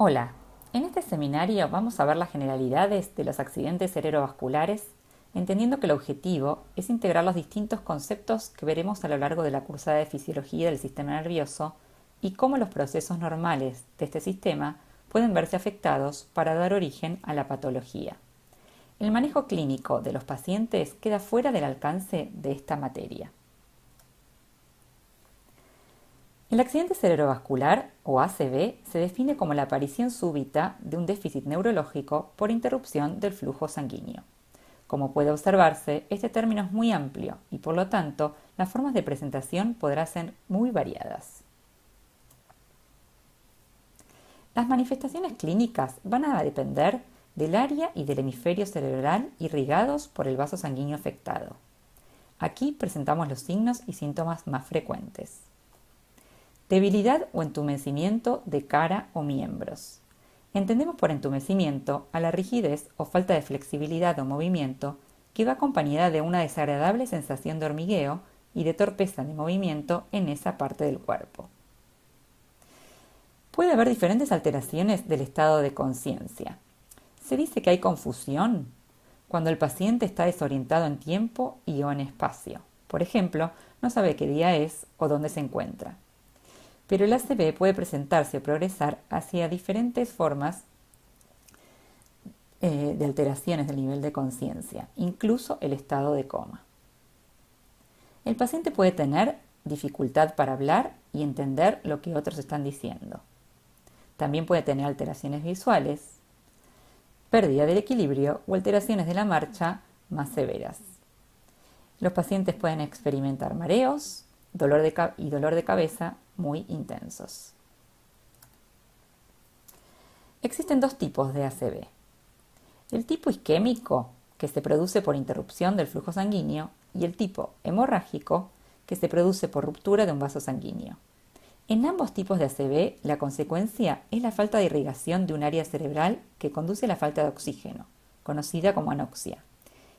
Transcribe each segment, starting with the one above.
Hola, en este seminario vamos a ver las generalidades de los accidentes cerebrovasculares, entendiendo que el objetivo es integrar los distintos conceptos que veremos a lo largo de la cursada de fisiología del sistema nervioso y cómo los procesos normales de este sistema pueden verse afectados para dar origen a la patología. El manejo clínico de los pacientes queda fuera del alcance de esta materia. El accidente cerebrovascular, o ACV, se define como la aparición súbita de un déficit neurológico por interrupción del flujo sanguíneo. Como puede observarse, este término es muy amplio y, por lo tanto, las formas de presentación podrán ser muy variadas. Las manifestaciones clínicas van a depender del área y del hemisferio cerebral irrigados por el vaso sanguíneo afectado. Aquí presentamos los signos y síntomas más frecuentes. Debilidad o entumecimiento de cara o miembros. Entendemos por entumecimiento a la rigidez o falta de flexibilidad o movimiento que va acompañada de una desagradable sensación de hormigueo y de torpeza de movimiento en esa parte del cuerpo. Puede haber diferentes alteraciones del estado de conciencia. Se dice que hay confusión cuando el paciente está desorientado en tiempo y o en espacio. Por ejemplo, no sabe qué día es o dónde se encuentra. Pero el ACV puede presentarse o progresar hacia diferentes formas de alteraciones del nivel de conciencia, incluso el estado de coma. El paciente puede tener dificultad para hablar y entender lo que otros están diciendo. También puede tener alteraciones visuales, pérdida del equilibrio o alteraciones de la marcha más severas. Los pacientes pueden experimentar mareos, dolor de cabeza muy intensos. Existen dos tipos de ACV. El tipo isquémico, que se produce por interrupción del flujo sanguíneo, y el tipo hemorrágico, que se produce por ruptura de un vaso sanguíneo. En ambos tipos de ACV, la consecuencia es la falta de irrigación de un área cerebral que conduce a la falta de oxígeno, conocida como anoxia,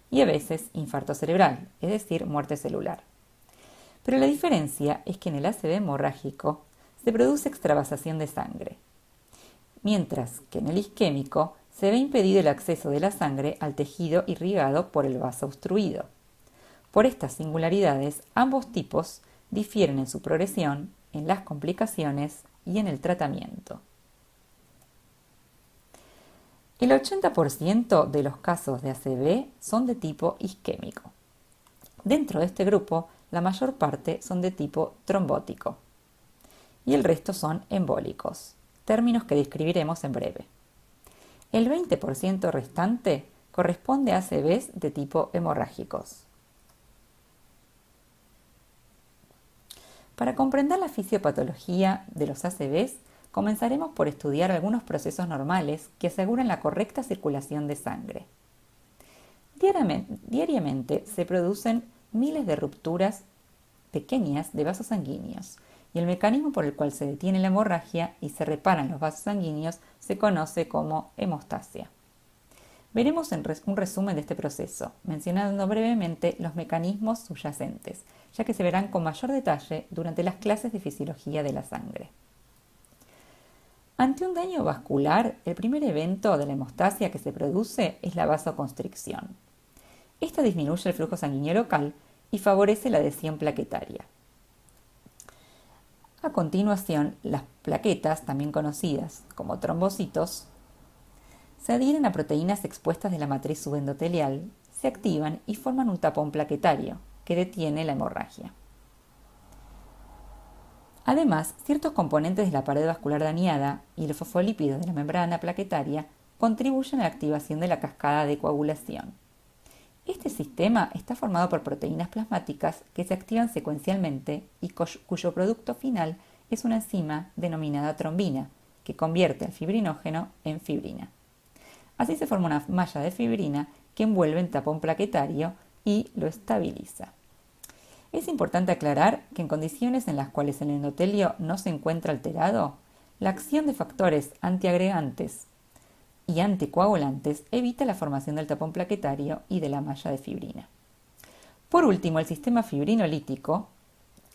y a veces infarto cerebral, es decir, muerte celular. Pero la diferencia es que en el ACV hemorrágico se produce extravasación de sangre, mientras que en el isquémico se ve impedido el acceso de la sangre al tejido irrigado por el vaso obstruido. Por estas singularidades, ambos tipos difieren en su progresión, en las complicaciones y en el tratamiento. El 80% de los casos de ACV son de tipo isquémico. Dentro de este grupo, la mayor parte son de tipo trombótico y el resto son embólicos, términos que describiremos en breve. El 20% restante corresponde a ACVs de tipo hemorrágicos. Para comprender la fisiopatología de los ACVs, comenzaremos por estudiar algunos procesos normales que aseguran la correcta circulación de sangre. Diariamente se producen miles de rupturas pequeñas de vasos sanguíneos y el mecanismo por el cual se detiene la hemorragia y se reparan los vasos sanguíneos se conoce como hemostasia. Veremos un resumen de este proceso, mencionando brevemente los mecanismos subyacentes, ya que se verán con mayor detalle durante las clases de fisiología de la sangre. Ante un daño vascular, el primer evento de la hemostasia que se produce es la vasoconstricción. Esta disminuye el flujo sanguíneo local y favorece la adhesión plaquetaria. A continuación, las plaquetas, también conocidas como trombocitos, se adhieren a proteínas expuestas de la matriz subendotelial, se activan y forman un tapón plaquetario que detiene la hemorragia. Además, ciertos componentes de la pared vascular dañada y los fosfolípidos de la membrana plaquetaria contribuyen a la activación de la cascada de coagulación. Este sistema está formado por proteínas plasmáticas que se activan secuencialmente y cuyo producto final es una enzima denominada trombina, que convierte al fibrinógeno en fibrina. Así se forma una malla de fibrina que envuelve el tapón plaquetario y lo estabiliza. Es importante aclarar que en condiciones en las cuales el endotelio no se encuentra alterado, la acción de factores antiagregantes y anticoagulantes evita la formación del tapón plaquetario y de la malla de fibrina. Por último, el sistema fibrinolítico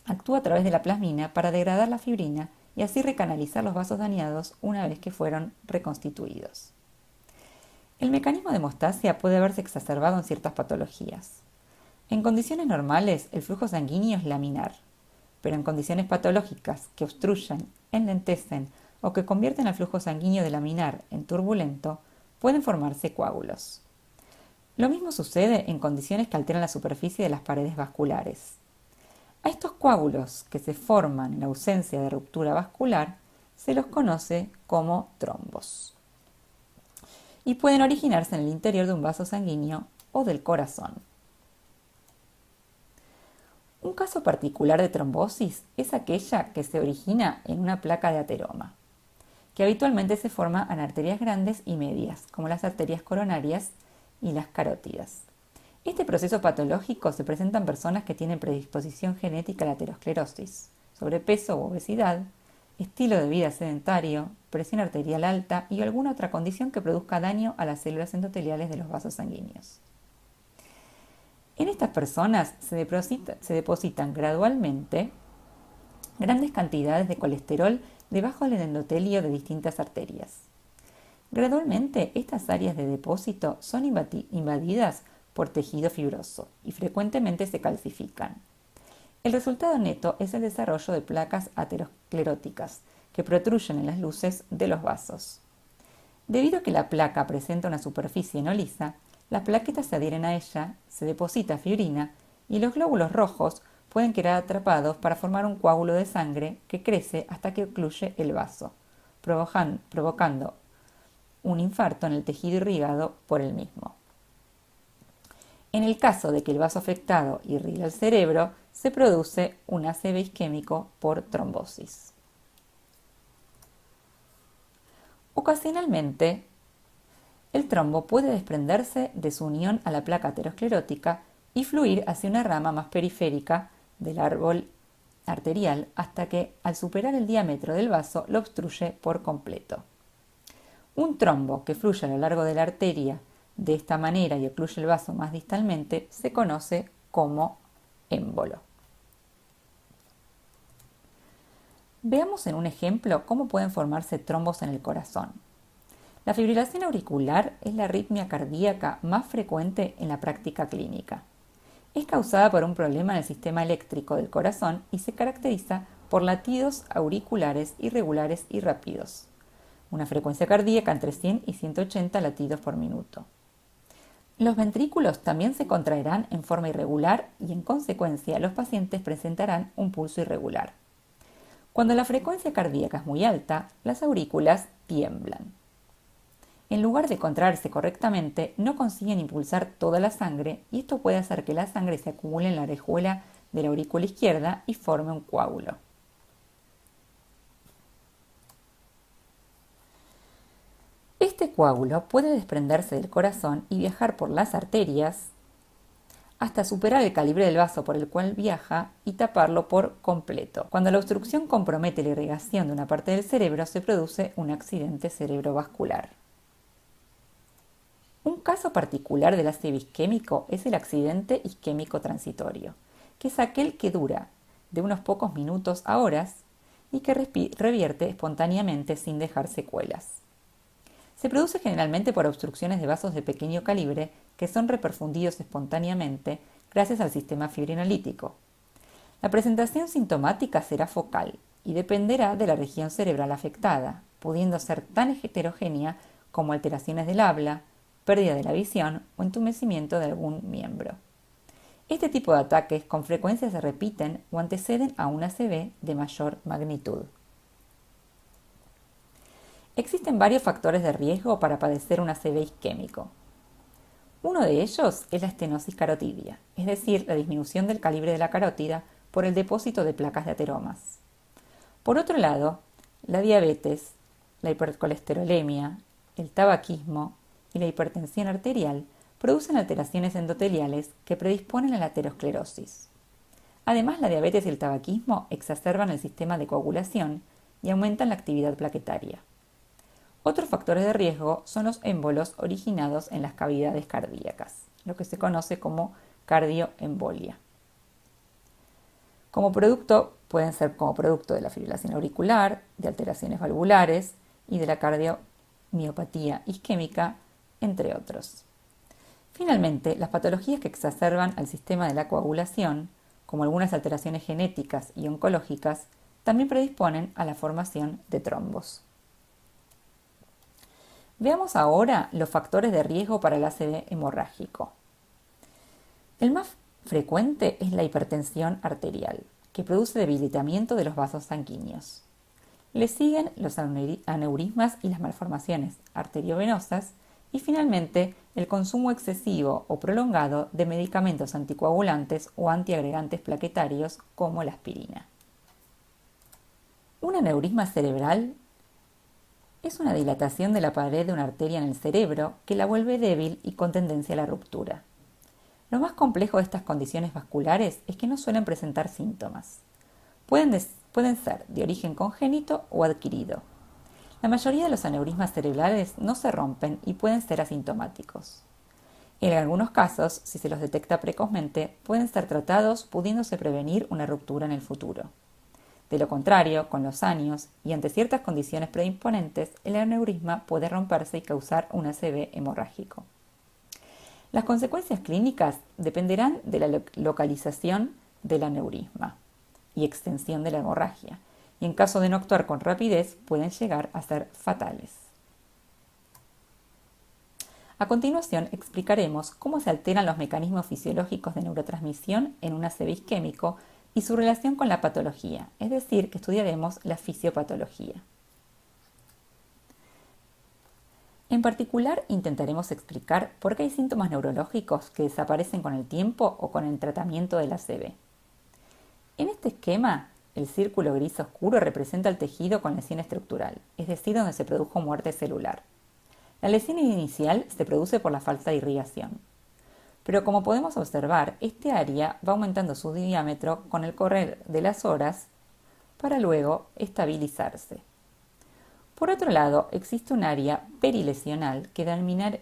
actúa a través de la plasmina para degradar la fibrina y así recanalizar los vasos dañados una vez que fueron reconstituidos. El mecanismo de hemostasia puede verse exacerbado en ciertas patologías. En condiciones normales, el flujo sanguíneo es laminar, pero en condiciones patológicas que obstruyen, enlentecen o que convierten al flujo sanguíneo de laminar en turbulento, pueden formarse coágulos. Lo mismo sucede en condiciones que alteran la superficie de las paredes vasculares. A estos coágulos, que se forman en ausencia de ruptura vascular, se los conoce como trombos y pueden originarse en el interior de un vaso sanguíneo o del corazón. Un caso particular de trombosis es aquella que se origina en una placa de ateroma, que habitualmente se forma en arterias grandes y medias, como las arterias coronarias y las carótidas. Este proceso patológico se presenta en personas que tienen predisposición genética a la aterosclerosis, sobrepeso u obesidad, estilo de vida sedentario, presión arterial alta y alguna otra condición que produzca daño a las células endoteliales de los vasos sanguíneos. En estas personas se depositan gradualmente grandes cantidades de colesterol debajo del endotelio de distintas arterias. Gradualmente, estas áreas de depósito son invadidas por tejido fibroso y frecuentemente se calcifican. El resultado neto es el desarrollo de placas ateroscleróticas que protruyen en las luces de los vasos. Debido a que la placa presenta una superficie no lisa, las plaquetas se adhieren a ella, se deposita fibrina y los glóbulos rojos pueden quedar atrapados para formar un coágulo de sangre que crece hasta que ocluye el vaso, provocando un infarto en el tejido irrigado por el mismo. En el caso de que el vaso afectado irrigue el cerebro, se produce un ACV isquémico por trombosis. Ocasionalmente, el trombo puede desprenderse de su unión a la placa aterosclerótica y fluir hacia una rama más periférica del árbol arterial hasta que, al superar el diámetro del vaso, lo obstruye por completo. Un trombo que fluye a lo largo de la arteria de esta manera y ocluye el vaso más distalmente se conoce como émbolo. Veamos en un ejemplo cómo pueden formarse trombos en el corazón. La fibrilación auricular es la arritmia cardíaca más frecuente en la práctica clínica. Es causada por un problema en el sistema eléctrico del corazón y se caracteriza por latidos auriculares irregulares y rápidos, una frecuencia cardíaca entre 100 y 180 latidos por minuto. Los ventrículos también se contraerán en forma irregular y, en consecuencia, los pacientes presentarán un pulso irregular. Cuando la frecuencia cardíaca es muy alta, las aurículas tiemblan. En lugar de contraerse correctamente, no consiguen impulsar toda la sangre y esto puede hacer que la sangre se acumule en la orejuela de la aurícula izquierda y forme un coágulo. Este coágulo puede desprenderse del corazón y viajar por las arterias hasta superar el calibre del vaso por el cual viaja y taparlo por completo. Cuando la obstrucción compromete la irrigación de una parte del cerebro, se produce un accidente cerebrovascular. Un caso particular del ACV isquémico es el accidente isquémico transitorio, que es aquel que dura de unos pocos minutos a horas y que revierte espontáneamente sin dejar secuelas. Se produce generalmente por obstrucciones de vasos de pequeño calibre que son reperfundidos espontáneamente gracias al sistema fibrinolítico. La presentación sintomática será focal y dependerá de la región cerebral afectada, pudiendo ser tan heterogénea como alteraciones del habla, pérdida de la visión o entumecimiento de algún miembro. Este tipo de ataques con frecuencia se repiten o anteceden a un ACV de mayor magnitud. Existen varios factores de riesgo para padecer un ACV isquémico. Uno de ellos es la estenosis carotidia, es decir, la disminución del calibre de la carótida por el depósito de placas de ateromas. Por otro lado, la diabetes, la hipercolesterolemia, el tabaquismo y la hipertensión arterial producen alteraciones endoteliales que predisponen a la aterosclerosis. Además, la diabetes y el tabaquismo exacerban el sistema de coagulación y aumentan la actividad plaquetaria. Otros factores de riesgo son los émbolos originados en las cavidades cardíacas, lo que se conoce como cardioembolia. Como producto Pueden ser como producto de la fibrilación auricular, de alteraciones valvulares y de la cardiomiopatía isquémica, entre otros. Finalmente, las patologías que exacerban al sistema de la coagulación, como algunas alteraciones genéticas y oncológicas, también predisponen a la formación de trombos. Veamos ahora los factores de riesgo para el ACV hemorrágico. El más frecuente es la hipertensión arterial, que produce debilitamiento de los vasos sanguíneos. Le siguen los aneurismas y las malformaciones arteriovenosas y finalmente el consumo excesivo o prolongado de medicamentos anticoagulantes o antiagregantes plaquetarios como la aspirina. Un aneurisma cerebral es una dilatación de la pared de una arteria en el cerebro que la vuelve débil y con tendencia a la ruptura. Lo más complejo de estas condiciones vasculares es que no suelen presentar síntomas. Pueden ser de origen congénito o adquirido. La mayoría de los aneurismas cerebrales no se rompen y pueden ser asintomáticos. En algunos casos, si se los detecta precozmente, pueden ser tratados pudiéndose prevenir una ruptura en el futuro. De lo contrario, con los años y ante ciertas condiciones predisponentes, el aneurisma puede romperse y causar un ACV hemorrágico. Las consecuencias clínicas dependerán de la localización del aneurisma y extensión de la hemorragia, y en caso de no actuar con rapidez pueden llegar a ser fatales. A continuación explicaremos cómo se alteran los mecanismos fisiológicos de neurotransmisión en un ACV isquémico y su relación con la patología, es decir, que estudiaremos la fisiopatología. En particular, intentaremos explicar por qué hay síntomas neurológicos que desaparecen con el tiempo o con el tratamiento del ACV. En este esquema, el círculo gris oscuro representa el tejido con lesión estructural, es decir, donde se produjo muerte celular. La lesión inicial se produce por la falta de irrigación. Pero como podemos observar, este área va aumentando su diámetro con el correr de las horas para luego estabilizarse. Por otro lado, existe un área perilesional que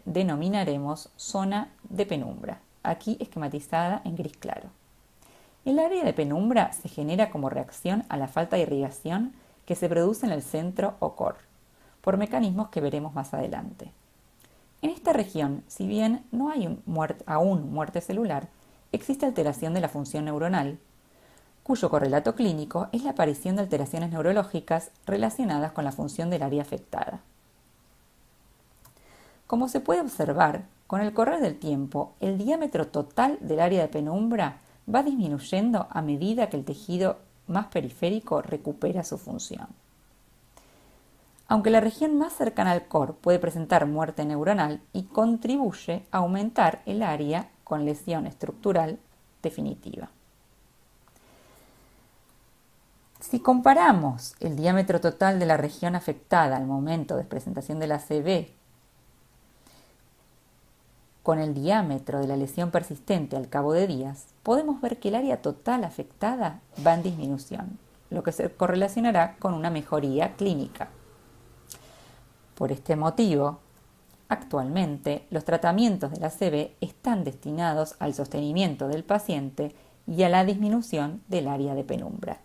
denominaremos zona de penumbra, aquí esquematizada en gris claro. El área de penumbra se genera como reacción a la falta de irrigación que se produce en el centro o core, por mecanismos que veremos más adelante. En esta región, si bien no hay aún muerte celular, existe alteración de la función neuronal, cuyo correlato clínico es la aparición de alteraciones neurológicas relacionadas con la función del área afectada. Como se puede observar, con el correr del tiempo, el diámetro total del área de penumbra va disminuyendo a medida que el tejido más periférico recupera su función. Aunque la región más cercana al core puede presentar muerte neuronal y contribuye a aumentar el área con lesión estructural definitiva. Si comparamos el diámetro total de la región afectada al momento de presentación de la ACV con el diámetro de la lesión persistente al cabo de días, podemos ver que el área total afectada va en disminución, lo que se correlacionará con una mejoría clínica. Por este motivo, actualmente los tratamientos del ACV están destinados al sostenimiento del paciente y a la disminución del área de penumbra.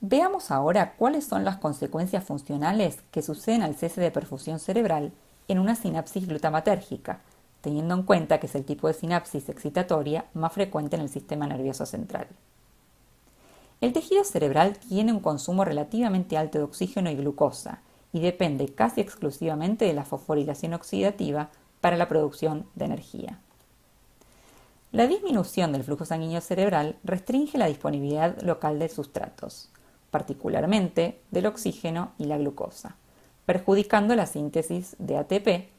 Veamos ahora cuáles son las consecuencias funcionales que suceden al cese de perfusión cerebral en una sinapsis glutamatérgica, teniendo en cuenta que es el tipo de sinapsis excitatoria más frecuente en el sistema nervioso central. El tejido cerebral tiene un consumo relativamente alto de oxígeno y glucosa y depende casi exclusivamente de la fosforilación oxidativa para la producción de energía. La disminución del flujo sanguíneo cerebral restringe la disponibilidad local de sustratos, particularmente del oxígeno y la glucosa, perjudicando la síntesis de ATP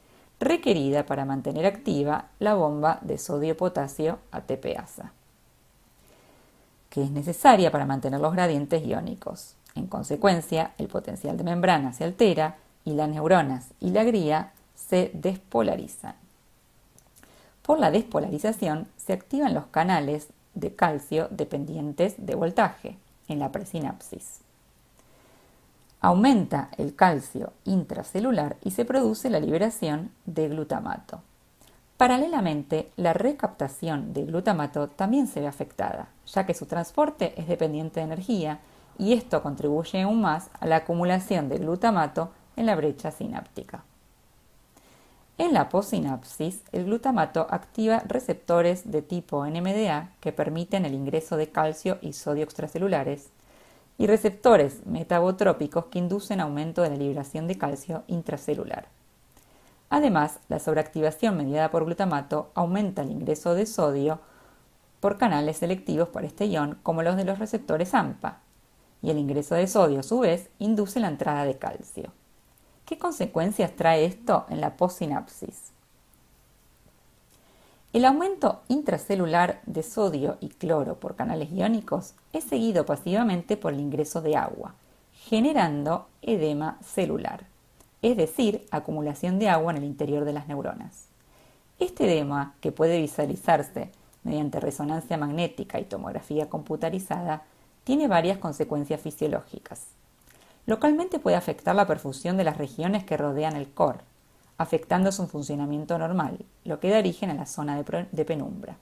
requerida para mantener activa la bomba de sodio-potasio ATPasa, que es necesaria para mantener los gradientes iónicos. En consecuencia, el potencial de membrana se altera y las neuronas y la glia se despolarizan. Por la despolarización se activan los canales de calcio dependientes de voltaje en la presinapsis. Aumenta el calcio intracelular y se produce la liberación de glutamato. Paralelamente, la recaptación del glutamato también se ve afectada, ya que su transporte es dependiente de energía y esto contribuye aún más a la acumulación de glutamato en la brecha sináptica. En la possinapsis, el glutamato activa receptores de tipo NMDA que permiten el ingreso de calcio y sodio extracelulares y receptores metabotrópicos que inducen aumento de la liberación de calcio intracelular. Además, la sobreactivación mediada por glutamato aumenta el ingreso de sodio por canales selectivos para este ion, como los de los receptores AMPA, y el ingreso de sodio, a su vez, induce la entrada de calcio. ¿Qué consecuencias trae esto en la possinapsis? El aumento intracelular de sodio y cloro por canales iónicos es seguido pasivamente por el ingreso de agua, generando edema celular, es decir, acumulación de agua en el interior de las neuronas. Este edema, que puede visualizarse mediante resonancia magnética y tomografía computarizada, tiene varias consecuencias fisiológicas. Localmente puede afectar la perfusión de las regiones que rodean el core, afectando su funcionamiento normal, lo que da origen a la zona de penumbra.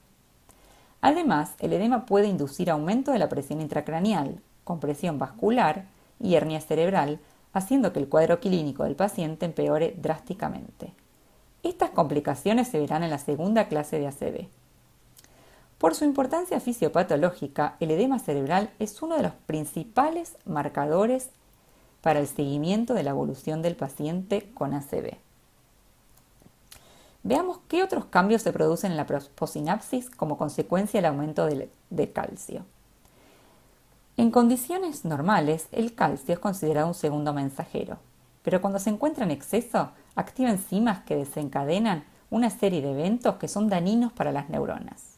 Además, el edema puede inducir aumento de la presión intracraneal, compresión vascular y hernia cerebral, haciendo que el cuadro clínico del paciente empeore drásticamente. Estas complicaciones se verán en la segunda clase de ACV. Por su importancia fisiopatológica, el edema cerebral es uno de los principales marcadores para el seguimiento de la evolución del paciente con ACV. Veamos qué otros cambios se producen en la possinapsis como consecuencia del aumento de calcio. En condiciones normales, el calcio es considerado un segundo mensajero, pero cuando se encuentra en exceso, activa enzimas que desencadenan una serie de eventos que son dañinos para las neuronas.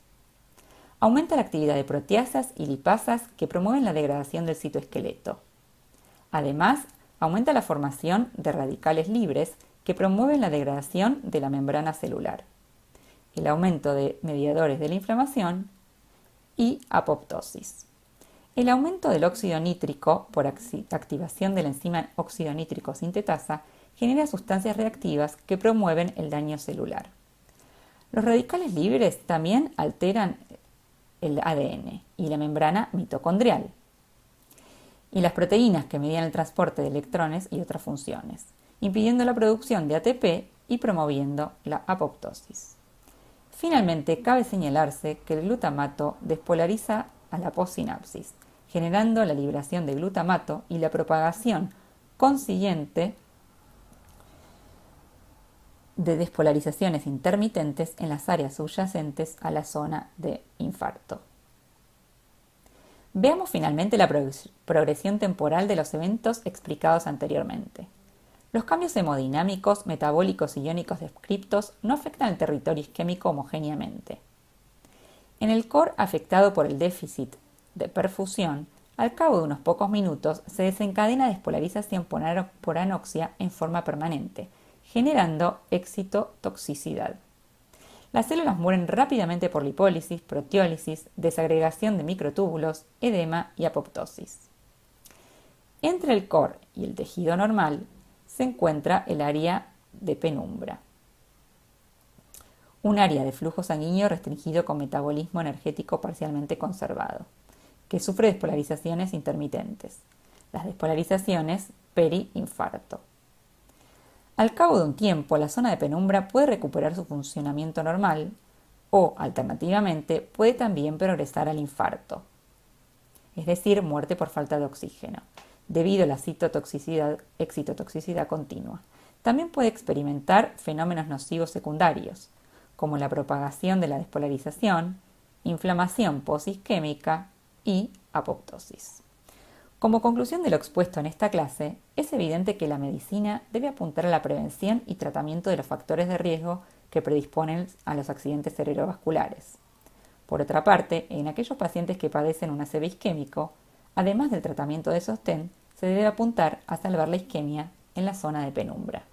Aumenta la actividad de proteasas y lipasas que promueven la degradación del citoesqueleto. Además, aumenta la formación de radicales libres que promueven la degradación de la membrana celular, el aumento de mediadores de la inflamación y apoptosis. El aumento del óxido nítrico por activación de la enzima óxido nítrico sintetasa genera sustancias reactivas que promueven el daño celular. Los radicales libres también alteran el ADN y la membrana mitocondrial, y las proteínas que median el transporte de electrones y otras funciones, impidiendo la producción de ATP y promoviendo la apoptosis. Finalmente, cabe señalarse que el glutamato despolariza a la possinapsis, generando la liberación de glutamato y la propagación consiguiente de despolarizaciones intermitentes en las áreas subyacentes a la zona de infarto. Veamos finalmente la progresión temporal de los eventos explicados anteriormente. Los cambios hemodinámicos, metabólicos y iónicos descriptos no afectan el territorio isquémico homogéneamente. En el core afectado por el déficit de perfusión, al cabo de unos pocos minutos se desencadena despolarización por anoxia en forma permanente, generando excitotoxicidad. Las células mueren rápidamente por lipólisis, proteólisis, desagregación de microtúbulos, edema y apoptosis. Entre el core y el tejido normal se encuentra el área de penumbra, un área de flujo sanguíneo restringido con metabolismo energético parcialmente conservado, que sufre despolarizaciones intermitentes, las despolarizaciones peri-infarto. Al cabo de un tiempo, la zona de penumbra puede recuperar su funcionamiento normal o, alternativamente, puede también progresar al infarto, es decir, muerte por falta de oxígeno, debido a la excitotoxicidad continua. También puede experimentar fenómenos nocivos secundarios, como la propagación de la despolarización, inflamación posisquémica y apoptosis. Como conclusión de lo expuesto en esta clase, es evidente que la medicina debe apuntar a la prevención y tratamiento de los factores de riesgo que predisponen a los accidentes cerebrovasculares. Por otra parte, en aquellos pacientes que padecen un ACV isquémico, además del tratamiento de sostén, se debe apuntar a salvar la isquemia en la zona de penumbra.